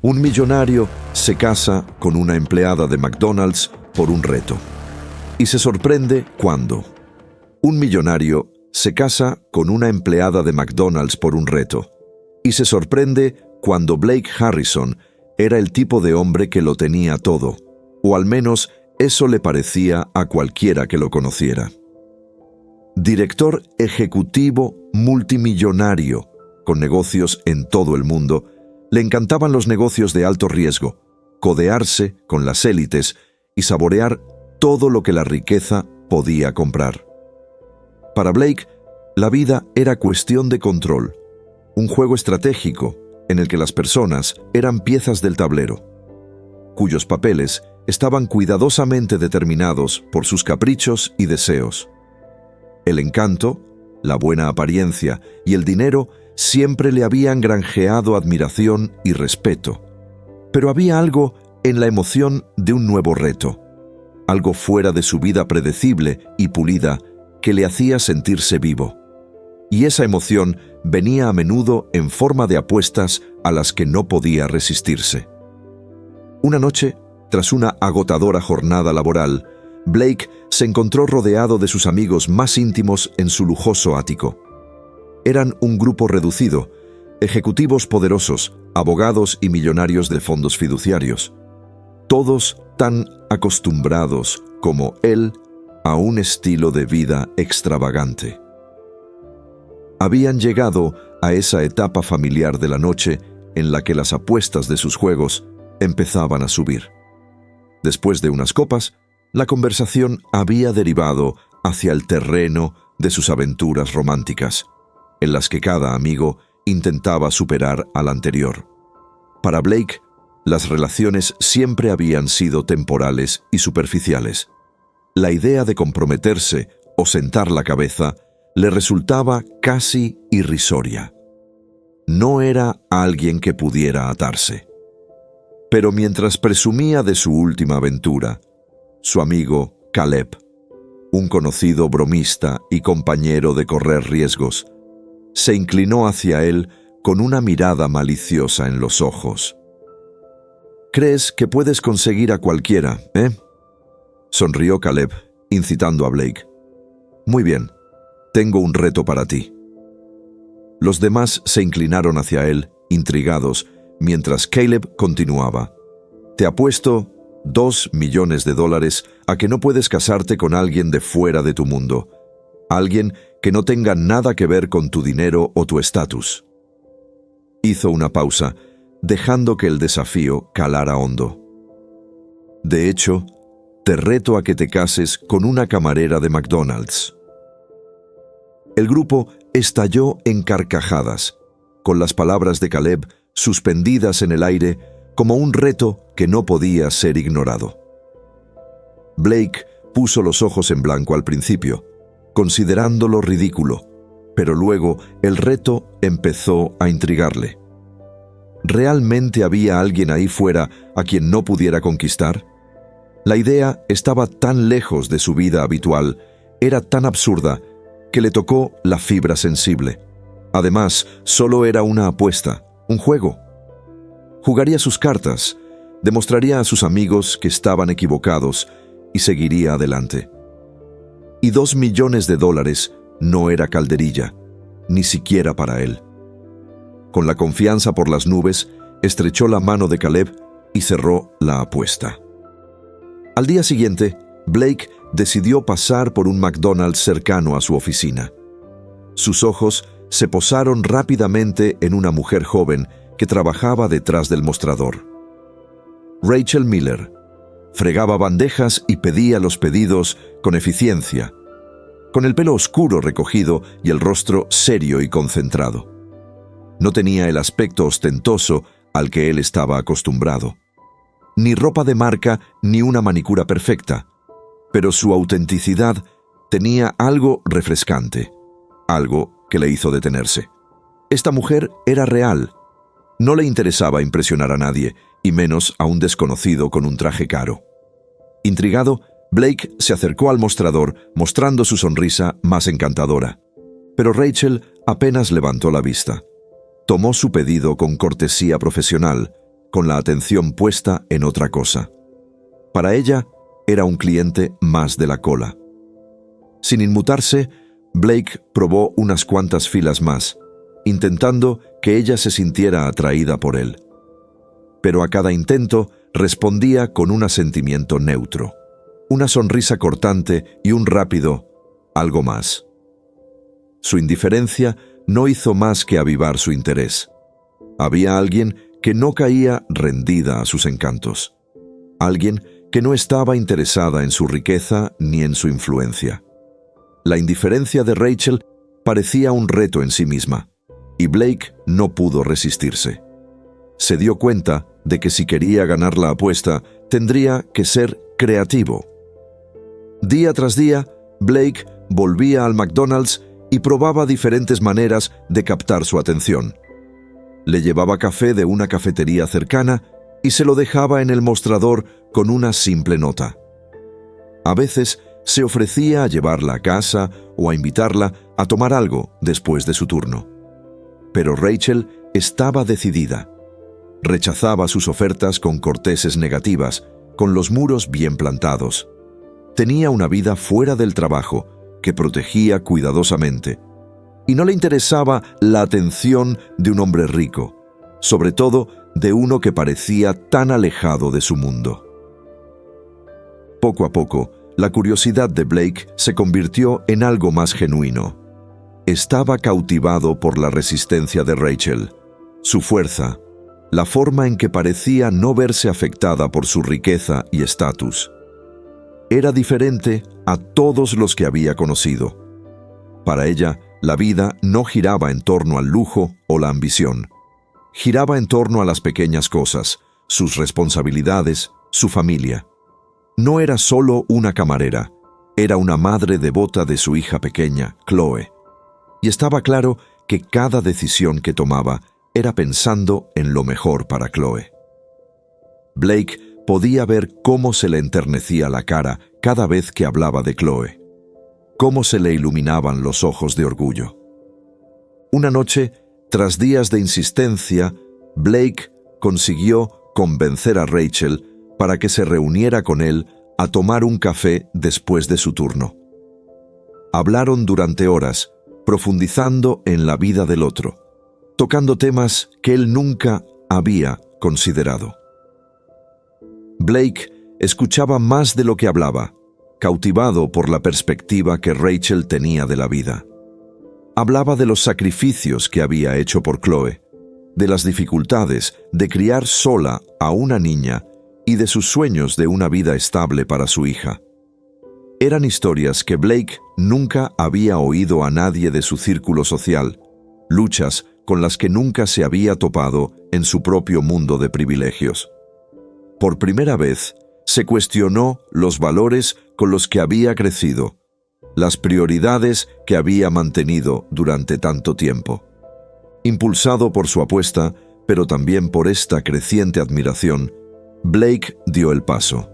Un millonario se casa con una empleada de McDonald's por un reto. Y se sorprende cuando un millonario se casa con una empleada de McDonald's por un reto. Y se sorprende cuando Blake Harrison era el tipo de hombre que lo tenía todo, o al menos eso le parecía a cualquiera que lo conociera. Director ejecutivo multimillonario, con negocios en todo el mundo, le encantaban los negocios de alto riesgo, codearse con las élites y saborear todo lo que la riqueza podía comprar. Para Blake, la vida era cuestión de control, un juego estratégico en el que las personas eran piezas del tablero, cuyos papeles estaban cuidadosamente determinados por sus caprichos y deseos. El encanto, la buena apariencia y el dinero siempre le habían granjeado admiración y respeto. Pero había algo en la emoción de un nuevo reto, algo fuera de su vida predecible y pulida que le hacía sentirse vivo. Y esa emoción venía a menudo en forma de apuestas a las que no podía resistirse. Una noche, tras una agotadora jornada laboral, Blake se encontró rodeado de sus amigos más íntimos en su lujoso ático. Eran un grupo reducido, ejecutivos poderosos, abogados y millonarios de fondos fiduciarios. Todos tan acostumbrados como él a un estilo de vida extravagante. Habían llegado a esa etapa familiar de la noche en la que las apuestas de sus juegos empezaban a subir. Después de unas copas, la conversación había derivado hacia el terreno de sus aventuras románticas, en las que cada amigo intentaba superar al anterior. Para Blake, las relaciones siempre habían sido temporales y superficiales. La idea de comprometerse o sentar la cabeza le resultaba casi irrisoria. No era alguien que pudiera atarse. Pero mientras presumía de su última aventura, su amigo Caleb, un conocido bromista y compañero de correr riesgos, se inclinó hacia él con una mirada maliciosa en los ojos. «¿Crees que puedes conseguir a cualquiera, eh?» Sonrió Caleb, incitando a Blake. «Muy bien, tengo un reto para ti». Los demás se inclinaron hacia él, intrigados, mientras Caleb continuaba. «Te apuesto $2 millones a que no puedes casarte con alguien de fuera de tu mundo, alguien que no tenga nada que ver con tu dinero o tu estatus». Hizo una pausa, dejando que el desafío calara hondo. «De hecho, te reto a que te cases con una camarera de McDonald's». El grupo estalló en carcajadas, con las palabras de Caleb suspendidas en el aire como un reto que no podía ser ignorado. Blake puso los ojos en blanco al principio, considerándolo ridículo, pero luego el reto empezó a intrigarle. ¿Realmente había alguien ahí fuera a quien no pudiera conquistar? La idea estaba tan lejos de su vida habitual, era tan absurda, que le tocó la fibra sensible. Además, solo era una apuesta, un juego. Jugaría sus cartas, demostraría a sus amigos que estaban equivocados y seguiría adelante. Y $2 millones no era calderilla, ni siquiera para él. Con la confianza por las nubes, estrechó la mano de Caleb y cerró la apuesta. Al día siguiente, Blake decidió pasar por un McDonald's cercano a su oficina. Sus ojos se posaron rápidamente en una mujer joven que trabajaba detrás del mostrador. Rachel Miller fregaba bandejas y pedía los pedidos con eficiencia, con el pelo oscuro recogido y el rostro serio y concentrado. No tenía el aspecto ostentoso al que él estaba acostumbrado, ni ropa de marca ni una manicura perfecta, pero su autenticidad tenía algo refrescante, algo que le hizo detenerse. Esta mujer era real. No le interesaba impresionar a nadie, y menos a un desconocido con un traje caro. Intrigado, Blake se acercó al mostrador, mostrando su sonrisa más encantadora. Pero Rachel apenas levantó la vista. Tomó su pedido con cortesía profesional, con la atención puesta en otra cosa. Para ella, era un cliente más de la cola. Sin inmutarse, Blake probó unas cuantas filas más, intentando que ella se sintiera atraída por él. Pero a cada intento respondía con un asentimiento neutro, una sonrisa cortante y un rápido «algo más». Su indiferencia no hizo más que avivar su interés. Había alguien que no caía rendida a sus encantos. Alguien que no estaba interesada en su riqueza ni en su influencia. La indiferencia de Rachel parecía un reto en sí misma, y Blake no pudo resistirse. Se dio cuenta de que si quería ganar la apuesta, tendría que ser creativo. Día tras día, Blake volvía al McDonald's y probaba diferentes maneras de captar su atención. Le llevaba café de una cafetería cercana y se lo dejaba en el mostrador con una simple nota. A veces se ofrecía a llevarla a casa o a invitarla a tomar algo después de su turno. Pero Rachel estaba decidida. Rechazaba sus ofertas con corteses negativas, con los muros bien plantados. Tenía una vida fuera del trabajo que protegía cuidadosamente, y no le interesaba la atención de un hombre rico, sobre todo de uno que parecía tan alejado de su mundo. Poco a poco, la curiosidad de Blake se convirtió en algo más genuino. Estaba cautivado por la resistencia de Rachel, su fuerza, la forma en que parecía no verse afectada por su riqueza y estatus. Era diferente a todos los que había conocido. Para ella, la vida no giraba en torno al lujo o la ambición. Giraba en torno a las pequeñas cosas, sus responsabilidades, su familia. No era solo una camarera, era una madre devota de su hija pequeña, Chloe. Y estaba claro que cada decisión que tomaba era pensando en lo mejor para Chloe. Blake podía ver cómo se le enternecía la cara cada vez que hablaba de Chloe, cómo se le iluminaban los ojos de orgullo. Una noche, tras días de insistencia, Blake consiguió convencer a Rachel para que se reuniera con él a tomar un café después de su turno. Hablaron durante horas, profundizando en la vida del otro, tocando temas que él nunca había considerado. Blake escuchaba más de lo que hablaba, cautivado por la perspectiva que Rachel tenía de la vida. Hablaba de los sacrificios que había hecho por Chloe, de las dificultades de criar sola a una niña y de sus sueños de una vida estable para su hija. Eran historias que Blake nunca había oído a nadie de su círculo social, luchas con las que nunca se había topado en su propio mundo de privilegios. Por primera vez, se cuestionó los valores con los que había crecido, las prioridades que había mantenido durante tanto tiempo. Impulsado por su apuesta, pero también por esta creciente admiración, Blake dio el paso.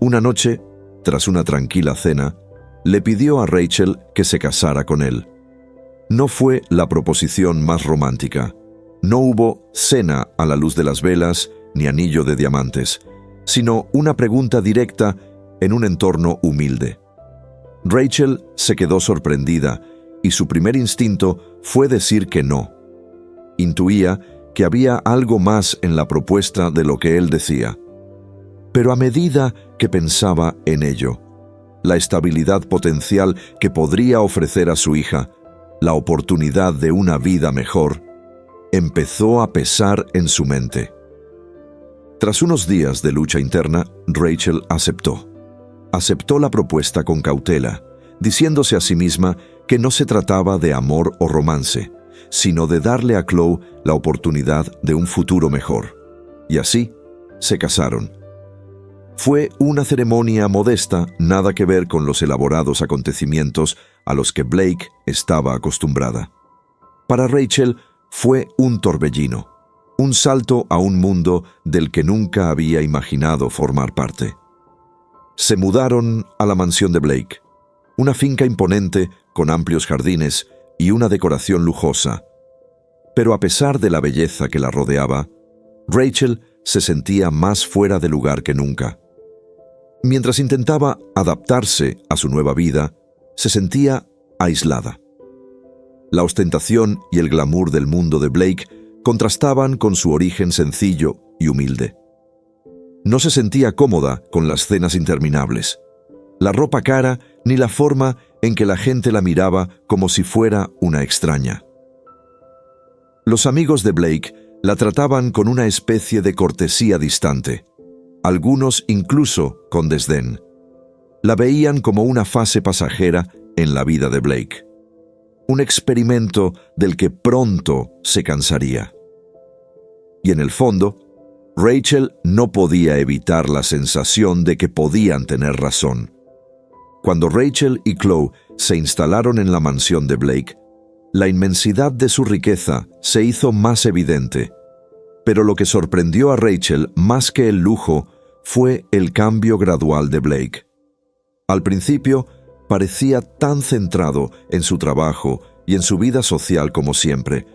Una noche, tras una tranquila cena, le pidió a Rachel que se casara con él. No fue la proposición más romántica. No hubo cena a la luz de las velas ni anillo de diamantes, sino una pregunta directa en un entorno humilde. Rachel se quedó sorprendida y su primer instinto fue decir que no. Intuía que había algo más en la propuesta de lo que él decía. Pero a medida que pensaba en ello, la estabilidad potencial que podría ofrecer a su hija, la oportunidad de una vida mejor, empezó a pesar en su mente. Tras unos días de lucha interna, Rachel aceptó. Aceptó la propuesta con cautela, diciéndose a sí misma que no se trataba de amor o romance, sino de darle a Chloe la oportunidad de un futuro mejor. Y así, se casaron. Fue una ceremonia modesta, nada que ver con los elaborados acontecimientos a los que Blake estaba acostumbrada. Para Rachel fue un torbellino, un salto a un mundo del que nunca había imaginado formar parte. Se mudaron a la mansión de Blake, una finca imponente con amplios jardines y una decoración lujosa. Pero a pesar de la belleza que la rodeaba, Rachel se sentía más fuera de lugar que nunca. Mientras intentaba adaptarse a su nueva vida, se sentía aislada. La ostentación y el glamour del mundo de Blake contrastaban con su origen sencillo y humilde. No se sentía cómoda con las cenas interminables, la ropa cara ni la forma en que la gente la miraba como si fuera una extraña. Los amigos de Blake la trataban con una especie de cortesía distante, algunos incluso con desdén. La veían como una fase pasajera en la vida de Blake, un experimento del que pronto se cansaría. Y en el fondo, Rachel no podía evitar la sensación de que podían tener razón. Cuando Rachel y Chloe se instalaron en la mansión de Blake, la inmensidad de su riqueza se hizo más evidente, pero lo que sorprendió a Rachel más que el lujo fue el cambio gradual de Blake. Al principio, parecía tan centrado en su trabajo y en su vida social como siempre,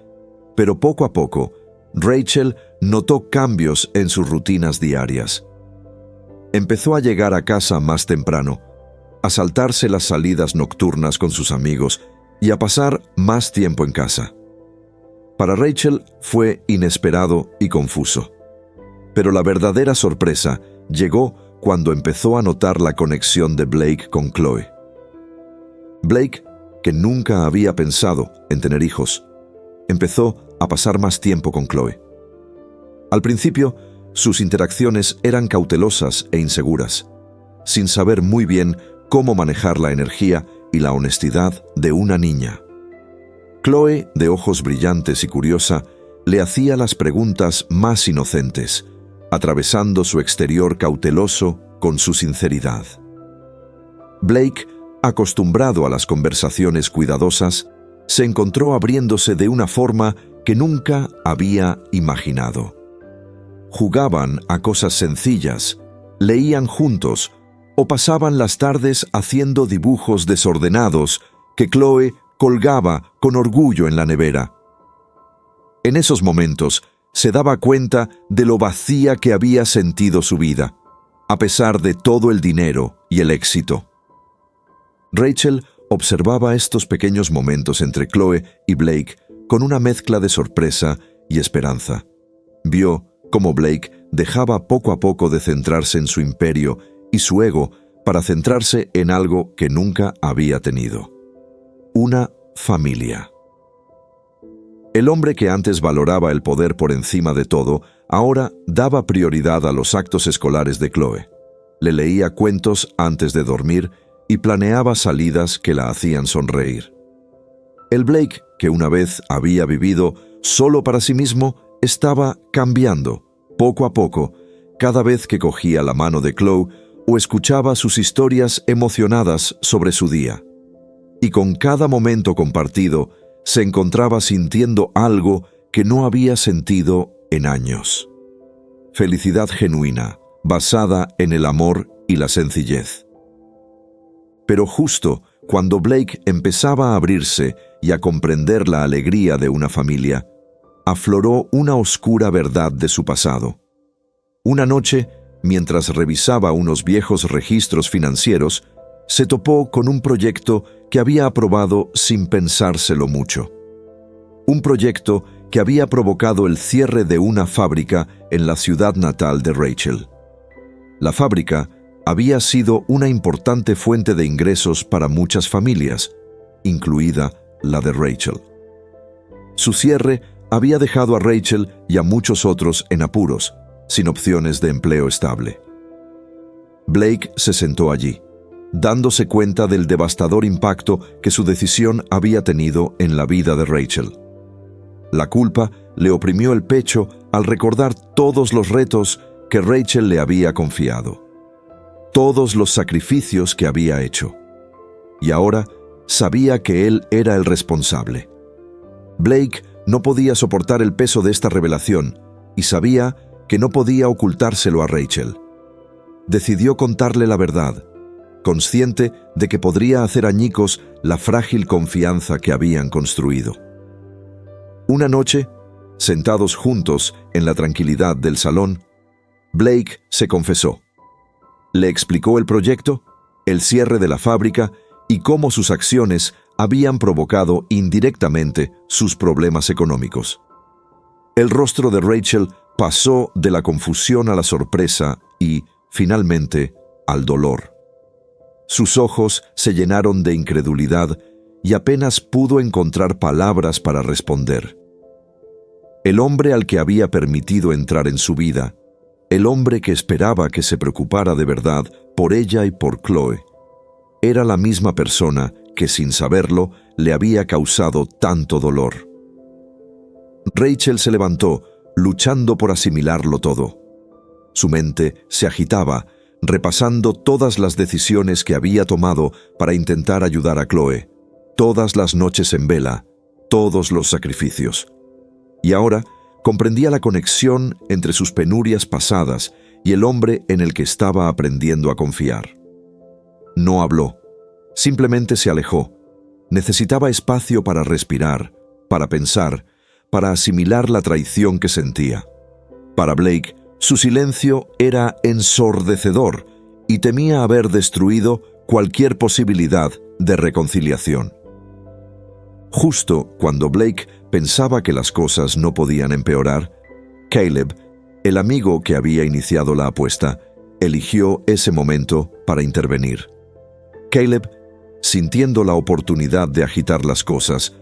pero poco a poco, Rachel notó cambios en sus rutinas diarias. Empezó a llegar a casa más temprano, a saltarse las salidas nocturnas con sus amigos y a pasar más tiempo en casa. Para Rachel fue inesperado y confuso. Pero la verdadera sorpresa llegó cuando empezó a notar la conexión de Blake con Chloe. Blake, que nunca había pensado en tener hijos, empezó a pasar más tiempo con Chloe. Al principio, sus interacciones eran cautelosas e inseguras, sin saber muy bien cómo manejar la energía y la honestidad de una niña. Chloe, de ojos brillantes y curiosa, le hacía las preguntas más inocentes, atravesando su exterior cauteloso con su sinceridad. Blake, acostumbrado a las conversaciones cuidadosas, se encontró abriéndose de una forma que nunca había imaginado. Jugaban a cosas sencillas, leían juntos o pasaban las tardes haciendo dibujos desordenados que Chloe colgaba con orgullo en la nevera. En esos momentos se daba cuenta de lo vacía que había sentido su vida, a pesar de todo el dinero y el éxito. Rachel observaba estos pequeños momentos entre Chloe y Blake con una mezcla de sorpresa y esperanza. Vio cómo Blake dejaba poco a poco de centrarse en su imperio y su ego para centrarse en algo que nunca había tenido: una familia. El hombre que antes valoraba el poder por encima de todo, ahora daba prioridad a los actos escolares de Chloe. Le leía cuentos antes de dormir y planeaba salidas que la hacían sonreír. El Blake, que una vez había vivido solo para sí mismo, estaba cambiando, poco a poco, cada vez que cogía la mano de Chloe o escuchaba sus historias emocionadas sobre su día. Y con cada momento compartido, se encontraba sintiendo algo que no había sentido en años. Felicidad genuina, basada en el amor y la sencillez. Pero justo cuando Blake empezaba a abrirse y a comprender la alegría de una familia, afloró una oscura verdad de su pasado. Una noche, mientras revisaba unos viejos registros financieros, se topó con un proyecto que había aprobado sin pensárselo mucho. Un proyecto que había provocado el cierre de una fábrica en la ciudad natal de Rachel. La fábrica había sido una importante fuente de ingresos para muchas familias, incluida la de Rachel. Su cierre había dejado a Rachel y a muchos otros en apuros, sin opciones de empleo estable. Blake se sentó allí, dándose cuenta del devastador impacto que su decisión había tenido en la vida de Rachel. La culpa le oprimió el pecho al recordar todos los retos que Rachel le había confiado, todos los sacrificios que había hecho. Y ahora sabía que él era el responsable. Blake no podía soportar el peso de esta revelación y sabía que no podía ocultárselo a Rachel. Decidió contarle la verdad, consciente de que podría hacer añicos la frágil confianza que habían construido. Una noche, sentados juntos en la tranquilidad del salón, Blake se confesó. Le explicó el proyecto, el cierre de la fábrica y cómo sus acciones habían provocado indirectamente sus problemas económicos. El rostro de Rachel pasó de la confusión a la sorpresa y, finalmente, al dolor. Sus ojos se llenaron de incredulidad y apenas pudo encontrar palabras para responder. El hombre al que había permitido entrar en su vida, el hombre que esperaba que se preocupara de verdad por ella y por Chloe, era la misma persona que, sin saberlo, le había causado tanto dolor. Rachel se levantó, luchando por asimilarlo todo. Su mente se agitaba, repasando todas las decisiones que había tomado para intentar ayudar a Chloe, todas las noches en vela, todos los sacrificios. Y ahora comprendía la conexión entre sus penurias pasadas y el hombre en el que estaba aprendiendo a confiar. No habló, simplemente se alejó. Necesitaba espacio para respirar, para pensar, para asimilar la traición que sentía. Para Blake, su silencio era ensordecedor y temía haber destruido cualquier posibilidad de reconciliación. Justo cuando Blake pensaba que las cosas no podían empeorar, Caleb, el amigo que había iniciado la apuesta, eligió ese momento para intervenir. Caleb, sintiendo la oportunidad de agitar las cosas,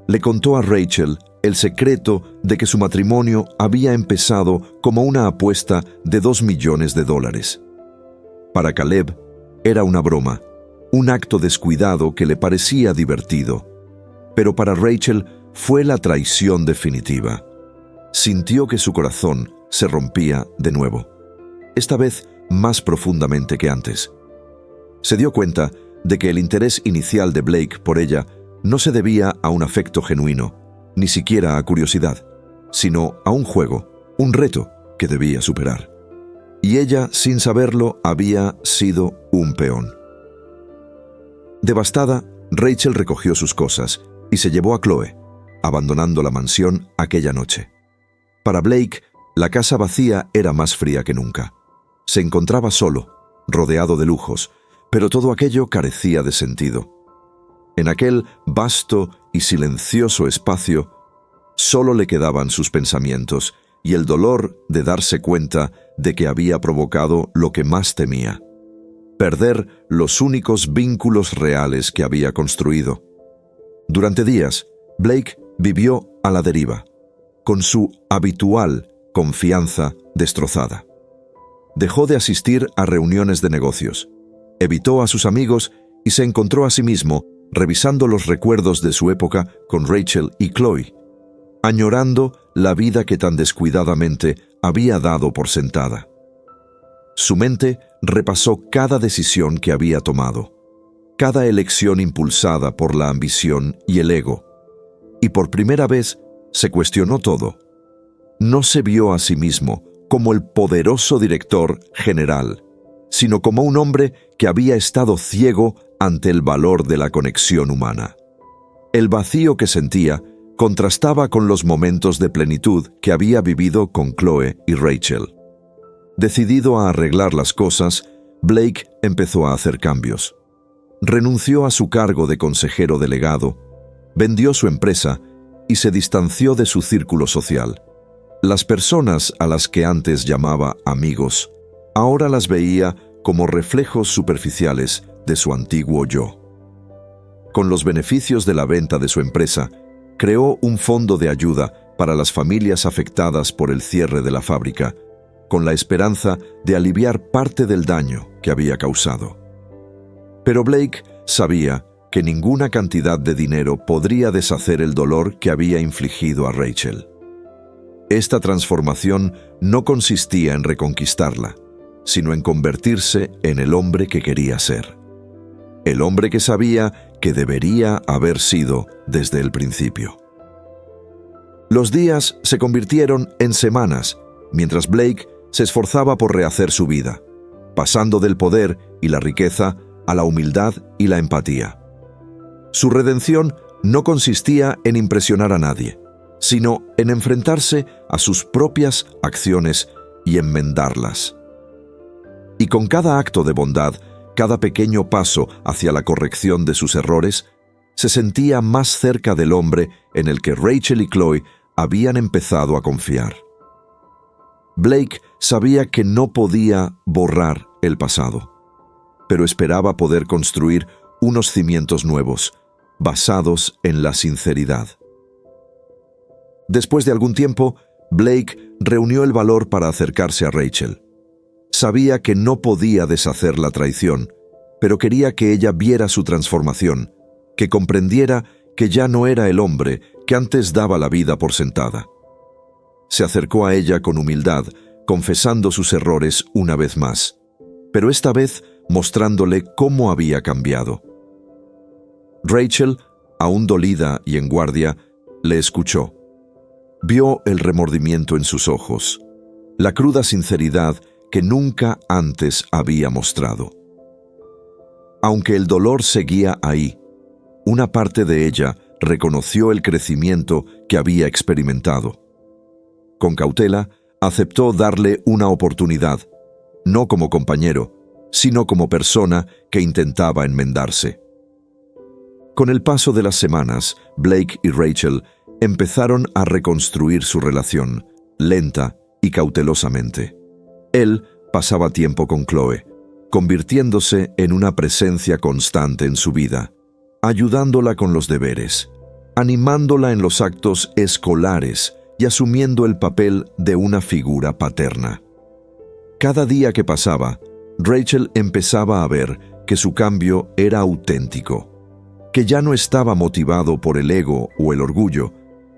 le contó a Rachel el secreto de que su matrimonio había empezado como una apuesta de $2 millones. Para Caleb, era una broma, un acto descuidado que le parecía divertido. Pero para Rachel fue la traición definitiva. Sintió que su corazón se rompía de nuevo, esta vez más profundamente que antes. Se dio cuenta de que el interés inicial de Blake por ella no se debía a un afecto genuino, ni siquiera a curiosidad, sino a un juego, un reto que debía superar. Y ella, sin saberlo, había sido un peón. Devastada, Rachel recogió sus cosas y se llevó a Chloe, abandonando la mansión aquella noche. Para Blake, la casa vacía era más fría que nunca. Se encontraba solo, rodeado de lujos, pero todo aquello carecía de sentido. En aquel vasto y silencioso espacio, solo le quedaban sus pensamientos y el dolor de darse cuenta de que había provocado lo que más temía: perder los únicos vínculos reales que había construido. Durante días, Blake vivió a la deriva, con su habitual confianza destrozada. Dejó de asistir a reuniones de negocios, evitó a sus amigos y se encontró a sí mismo revisando los recuerdos de su época con Rachel y Chloe, añorando la vida que tan descuidadamente había dado por sentada. Su mente repasó cada decisión que había tomado, cada elección impulsada por la ambición y el ego, y por primera vez se cuestionó todo. No se vio a sí mismo como el poderoso director general, sino como un hombre que había estado ciego ante el valor de la conexión humana. El vacío que sentía contrastaba con los momentos de plenitud que había vivido con Chloe y Rachel. Decidido a arreglar las cosas, Blake empezó a hacer cambios. Renunció a su cargo de consejero delegado, vendió su empresa y se distanció de su círculo social. Las personas a las que antes llamaba amigos, ahora las veía como reflejos superficiales de su antiguo yo. Con los beneficios de la venta de su empresa, creó un fondo de ayuda para las familias afectadas por el cierre de la fábrica, con la esperanza de aliviar parte del daño que había causado. Pero Blake sabía que ninguna cantidad de dinero podría deshacer el dolor que había infligido a Rachel. Esta transformación no consistía en reconquistarla, sino en convertirse en el hombre que quería ser. El hombre que sabía que debería haber sido desde el principio. Los días se convirtieron en semanas, mientras Blake se esforzaba por rehacer su vida, pasando del poder y la riqueza a la humildad y la empatía. Su redención no consistía en impresionar a nadie, sino en enfrentarse a sus propias acciones y enmendarlas. Y con cada acto de bondad, cada pequeño paso hacia la corrección de sus errores, se sentía más cerca del hombre en el que Rachel y Chloe habían empezado a confiar. Blake sabía que no podía borrar el pasado, pero esperaba poder construir unos cimientos nuevos, basados en la sinceridad. Después de algún tiempo, Blake reunió el valor para acercarse a Rachel. Sabía que no podía deshacer la traición, pero quería que ella viera su transformación, que comprendiera que ya no era el hombre que antes daba la vida por sentada. Se acercó a ella con humildad, confesando sus errores una vez más, pero esta vez mostrándole cómo había cambiado. Rachel, aún dolida y en guardia, le escuchó. Vio el remordimiento en sus ojos, la cruda sinceridad que nunca antes había mostrado. Aunque el dolor seguía ahí, una parte de ella reconoció el crecimiento que había experimentado. Con cautela, aceptó darle una oportunidad, no como compañero, sino como persona que intentaba enmendarse. Con el paso de las semanas, Blake y Rachel empezaron a reconstruir su relación, lenta y cautelosamente. Él pasaba tiempo con Chloe, convirtiéndose en una presencia constante en su vida, ayudándola con los deberes, animándola en los actos escolares y asumiendo el papel de una figura paterna. Cada día que pasaba, Rachel empezaba a ver que su cambio era auténtico, que ya no estaba motivado por el ego o el orgullo,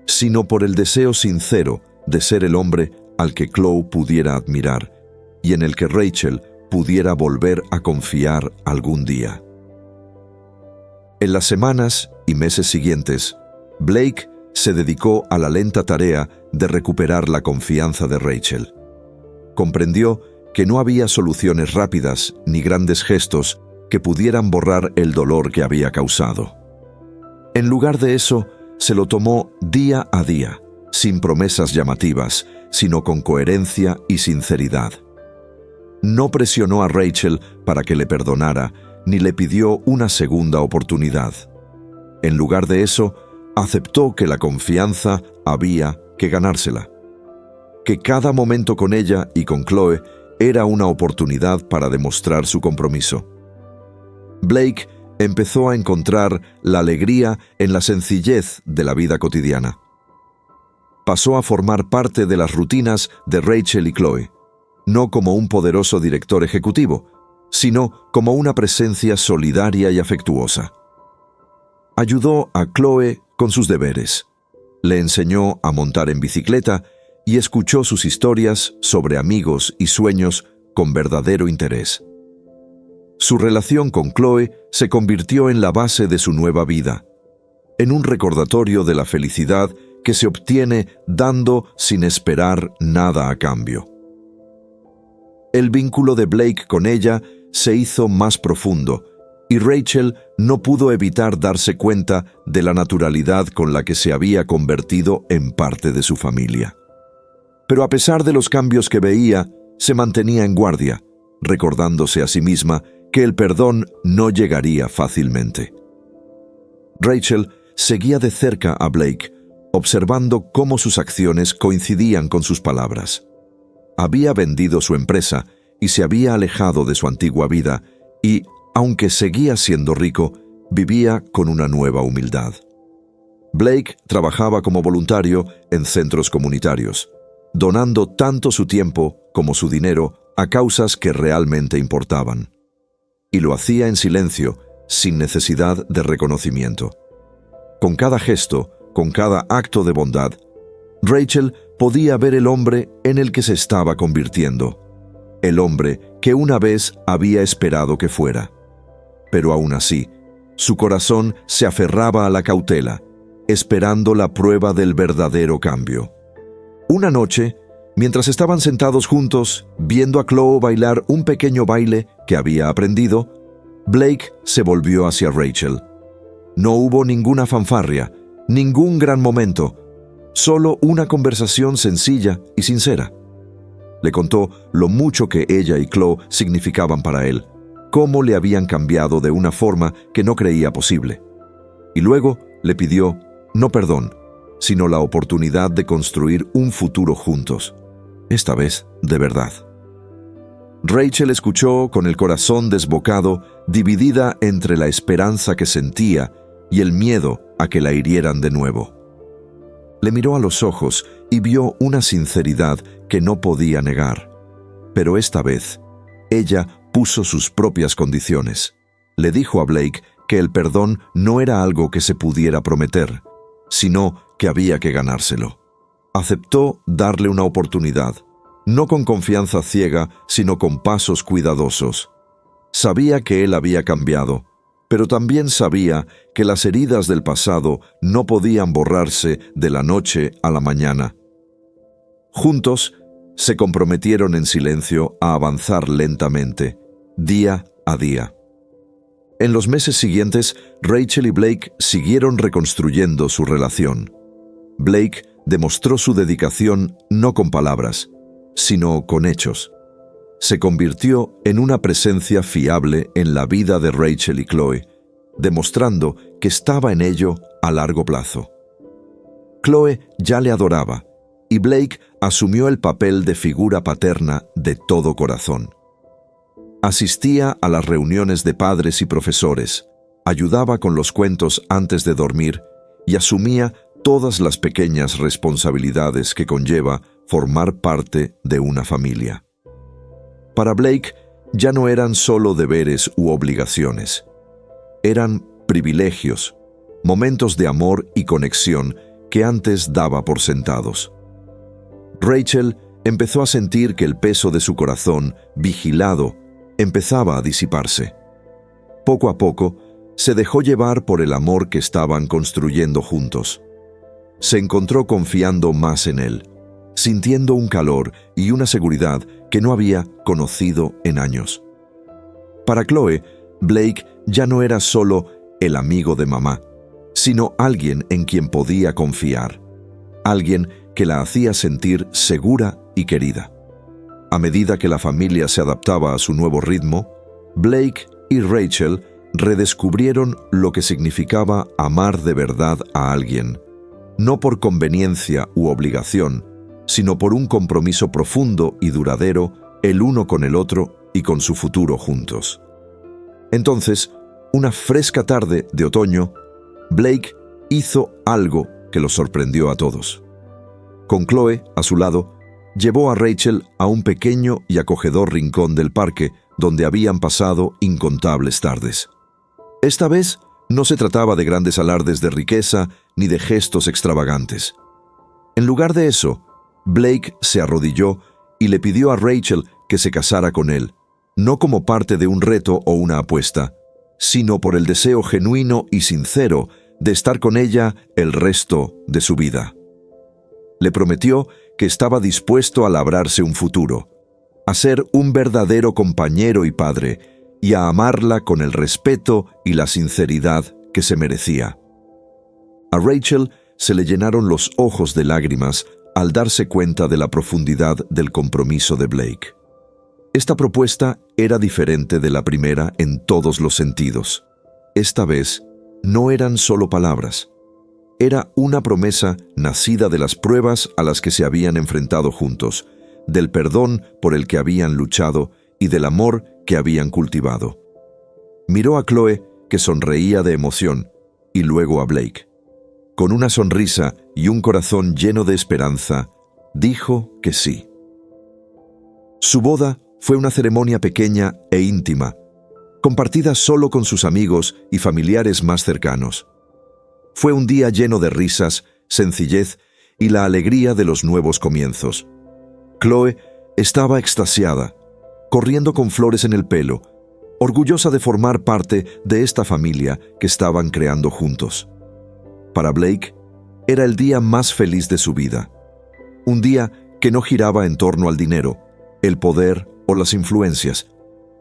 sino por el deseo sincero de ser el hombre al que Chloe pudiera admirar y en el que Rachel pudiera volver a confiar algún día. En las semanas y meses siguientes, Blake se dedicó a la lenta tarea de recuperar la confianza de Rachel. Comprendió que no había soluciones rápidas ni grandes gestos que pudieran borrar el dolor que había causado. En lugar de eso, se lo tomó día a día, sin promesas llamativas, sino con coherencia y sinceridad. No presionó a Rachel para que le perdonara, ni le pidió una segunda oportunidad. En lugar de eso, aceptó que la confianza había que ganársela, que cada momento con ella y con Chloe era una oportunidad para demostrar su compromiso. Blake empezó a encontrar la alegría en la sencillez de la vida cotidiana. Pasó a formar parte de las rutinas de Rachel y Chloe, no como un poderoso director ejecutivo, sino como una presencia solidaria y afectuosa. Ayudó a Chloe con sus deberes, le enseñó a montar en bicicleta y escuchó sus historias sobre amigos y sueños con verdadero interés. Su relación con Chloe se convirtió en la base de su nueva vida, en un recordatorio de la felicidad que se obtiene dando sin esperar nada a cambio. El vínculo de Blake con ella se hizo más profundo, y Rachel no pudo evitar darse cuenta de la naturalidad con la que se había convertido en parte de su familia. Pero a pesar de los cambios que veía, se mantenía en guardia, recordándose a sí misma que el perdón no llegaría fácilmente. Rachel seguía de cerca a Blake, observando cómo sus acciones coincidían con sus palabras. Había vendido su empresa y se había alejado de su antigua vida y, aunque seguía siendo rico, vivía con una nueva humildad. Blake trabajaba como voluntario en centros comunitarios, donando tanto su tiempo como su dinero a causas que realmente importaban. Y lo hacía en silencio, sin necesidad de reconocimiento. Con cada gesto, con cada acto de bondad, Rachel podía ver el hombre en el que se estaba convirtiendo, el hombre que una vez había esperado que fuera. Pero aún así, su corazón se aferraba a la cautela, esperando la prueba del verdadero cambio. Una noche, mientras estaban sentados juntos, viendo a Chloe bailar un pequeño baile que había aprendido, Blake se volvió hacia Rachel. No hubo ninguna fanfarria, ningún gran momento, solo una conversación sencilla y sincera. Le contó lo mucho que ella y Chloe significaban para él, cómo le habían cambiado de una forma que no creía posible. Y luego le pidió, no perdón, sino la oportunidad de construir un futuro juntos, esta vez de verdad. Rachel escuchó con el corazón desbocado, dividida entre la esperanza que sentía y el miedo a que la hirieran de nuevo. Le miró a los ojos y vio una sinceridad que no podía negar. Pero esta vez, ella puso sus propias condiciones. Le dijo a Blake que el perdón no era algo que se pudiera prometer, sino que había que ganárselo. Aceptó darle una oportunidad, no con confianza ciega, sino con pasos cuidadosos. Sabía que él había cambiado, pero también sabía que las heridas del pasado no podían borrarse de la noche a la mañana. Juntos, se comprometieron en silencio a avanzar lentamente, día a día. En los meses siguientes, Rachel y Blake siguieron reconstruyendo su relación. Blake demostró su dedicación no con palabras, sino con hechos. Se convirtió en una presencia fiable en la vida de Rachel y Chloe, demostrando que estaba en ello a largo plazo. Chloe ya le adoraba, y Blake asumió el papel de figura paterna de todo corazón. Asistía a las reuniones de padres y profesores, ayudaba con los cuentos antes de dormir y asumía todas las pequeñas responsabilidades que conlleva formar parte de una familia. Para Blake, ya no eran solo deberes u obligaciones. Eran privilegios, momentos de amor y conexión que antes daba por sentados. Rachel empezó a sentir que el peso de su corazón, vigilado, empezaba a disiparse. Poco a poco, se dejó llevar por el amor que estaban construyendo juntos. Se encontró confiando más en él, sintiendo un calor y una seguridad que no había conocido en años. Para Chloe, Blake ya no era solo el amigo de mamá, sino alguien en quien podía confiar, alguien que la hacía sentir segura y querida. A medida que la familia se adaptaba a su nuevo ritmo, Blake y Rachel redescubrieron lo que significaba amar de verdad a alguien, no por conveniencia u obligación, sino por un compromiso profundo y duradero el uno con el otro y con su futuro juntos. Entonces, una fresca tarde de otoño, Blake hizo algo que los sorprendió a todos. Con Chloe a su lado, llevó a Rachel a un pequeño y acogedor rincón del parque donde habían pasado incontables tardes. Esta vez no se trataba de grandes alardes de riqueza ni de gestos extravagantes. En lugar de eso, Blake se arrodilló y le pidió a Rachel que se casara con él, no como parte de un reto o una apuesta, sino por el deseo genuino y sincero de estar con ella el resto de su vida. Le prometió que estaba dispuesto a labrarse un futuro, a ser un verdadero compañero y padre, y a amarla con el respeto y la sinceridad que se merecía. A Rachel se le llenaron los ojos de lágrimas al darse cuenta de la profundidad del compromiso de Blake. Esta propuesta era diferente de la primera en todos los sentidos. Esta vez no eran solo palabras. Era una promesa nacida de las pruebas a las que se habían enfrentado juntos, del perdón por el que habían luchado y del amor que habían cultivado. Miró a Chloe, que sonreía de emoción, y luego a Blake. Con una sonrisa y un corazón lleno de esperanza, dijo que sí. Su boda fue una ceremonia pequeña e íntima, compartida solo con sus amigos y familiares más cercanos. Fue un día lleno de risas, sencillez y la alegría de los nuevos comienzos. Chloe estaba extasiada, corriendo con flores en el pelo, orgullosa de formar parte de esta familia que estaban creando juntos. Para Blake, era el día más feliz de su vida. Un día que no giraba en torno al dinero, el poder o las influencias,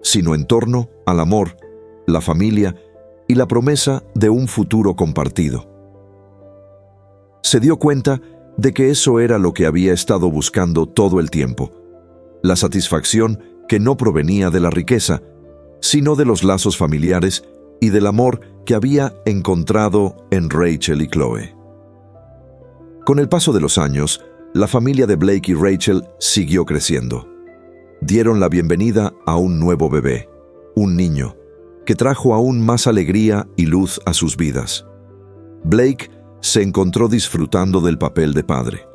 sino en torno al amor, la familia y la promesa de un futuro compartido. Se dio cuenta de que eso era lo que había estado buscando todo el tiempo, la satisfacción que no provenía de la riqueza, sino de los lazos familiares y del amor que había encontrado en Rachel y Chloe. Con el paso de los años, la familia de Blake y Rachel siguió creciendo. Dieron la bienvenida a un nuevo bebé, un niño, que trajo aún más alegría y luz a sus vidas. Blake se encontró disfrutando del papel de padre,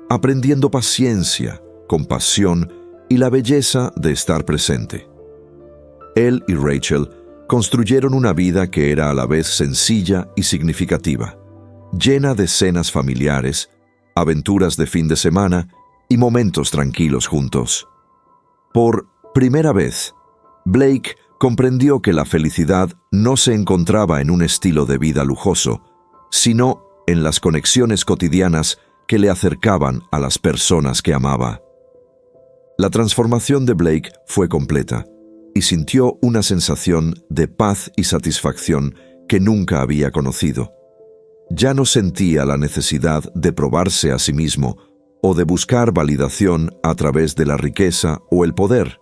aprendiendo paciencia, compasión y la belleza de estar presente. Él y Rachel construyeron una vida que era a la vez sencilla y significativa, llena de cenas familiares, aventuras de fin de semana y momentos tranquilos juntos. Por primera vez, Blake comprendió que la felicidad no se encontraba en un estilo de vida lujoso, sino en las conexiones cotidianas que le acercaban a las personas que amaba. La transformación de Blake fue completa y sintió una sensación de paz y satisfacción que nunca había conocido. Ya no sentía la necesidad de probarse a sí mismo o de buscar validación a través de la riqueza o el poder.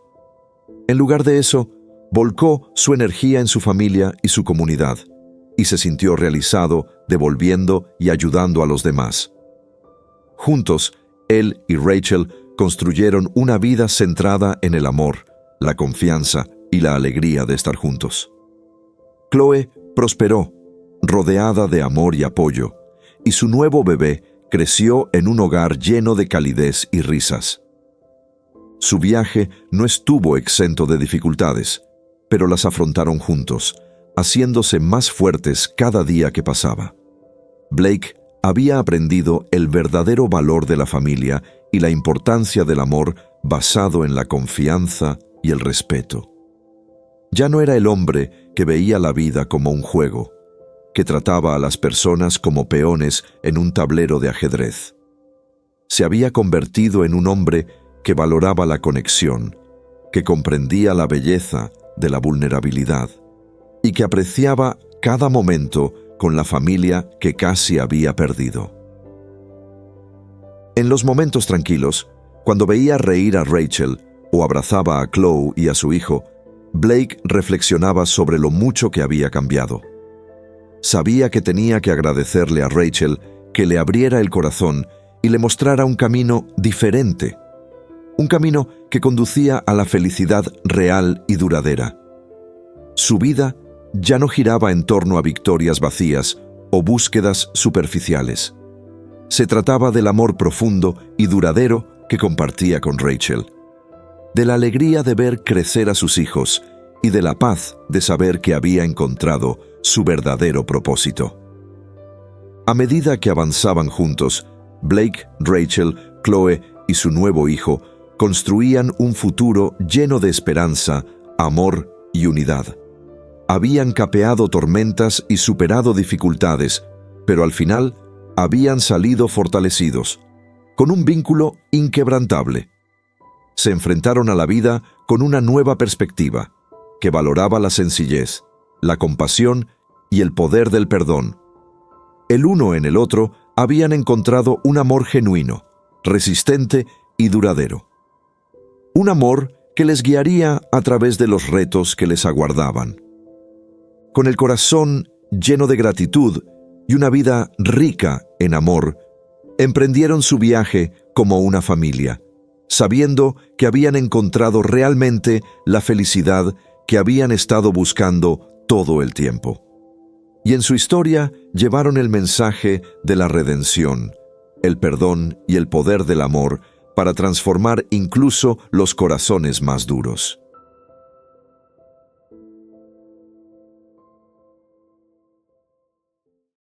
En lugar de eso, volcó su energía en su familia y su comunidad, y se sintió realizado devolviendo y ayudando a los demás. Juntos, él y Rachel construyeron una vida centrada en el amor, la confianza y la alegría de estar juntos. Chloe prosperó, rodeada de amor y apoyo, y su nuevo bebé creció en un hogar lleno de calidez y risas. Su viaje no estuvo exento de dificultades, pero las afrontaron juntos, haciéndose más fuertes cada día que pasaba. Blake había aprendido el verdadero valor de la familia y la importancia del amor basado en la confianza y el respeto. Ya no era el hombre que veía la vida como un juego, que trataba a las personas como peones en un tablero de ajedrez. Se había convertido en un hombre que valoraba la conexión, que comprendía la belleza de la vulnerabilidad y que apreciaba cada momento con la familia que casi había perdido. En los momentos tranquilos, cuando veía reír a Rachel o abrazaba a Chloe y a su hijo, Blake reflexionaba sobre lo mucho que había cambiado. Sabía que tenía que agradecerle a Rachel que le abriera el corazón y le mostrara un camino diferente, un camino que conducía a la felicidad real y duradera. Su vida ya no giraba en torno a victorias vacías o búsquedas superficiales. Se trataba del amor profundo y duradero que compartía con Rachel, de la alegría de ver crecer a sus hijos y de la paz de saber que había encontrado su verdadero propósito. A medida que avanzaban juntos, Blake, Rachel, Chloe y su nuevo hijo construían un futuro lleno de esperanza, amor y unidad. Habían capeado tormentas y superado dificultades, pero al final habían salido fortalecidos, con un vínculo inquebrantable. Se enfrentaron a la vida con una nueva perspectiva, que valoraba la sencillez, la compasión y el poder del perdón. El uno en el otro habían encontrado un amor genuino, resistente y duradero. Un amor que les guiaría a través de los retos que les aguardaban. Con el corazón lleno de gratitud y una vida rica en amor, emprendieron su viaje como una familia, sabiendo que habían encontrado realmente la felicidad que habían estado buscando todo el tiempo. Y en su historia llevaron el mensaje de la redención, el perdón y el poder del amor para transformar incluso los corazones más duros.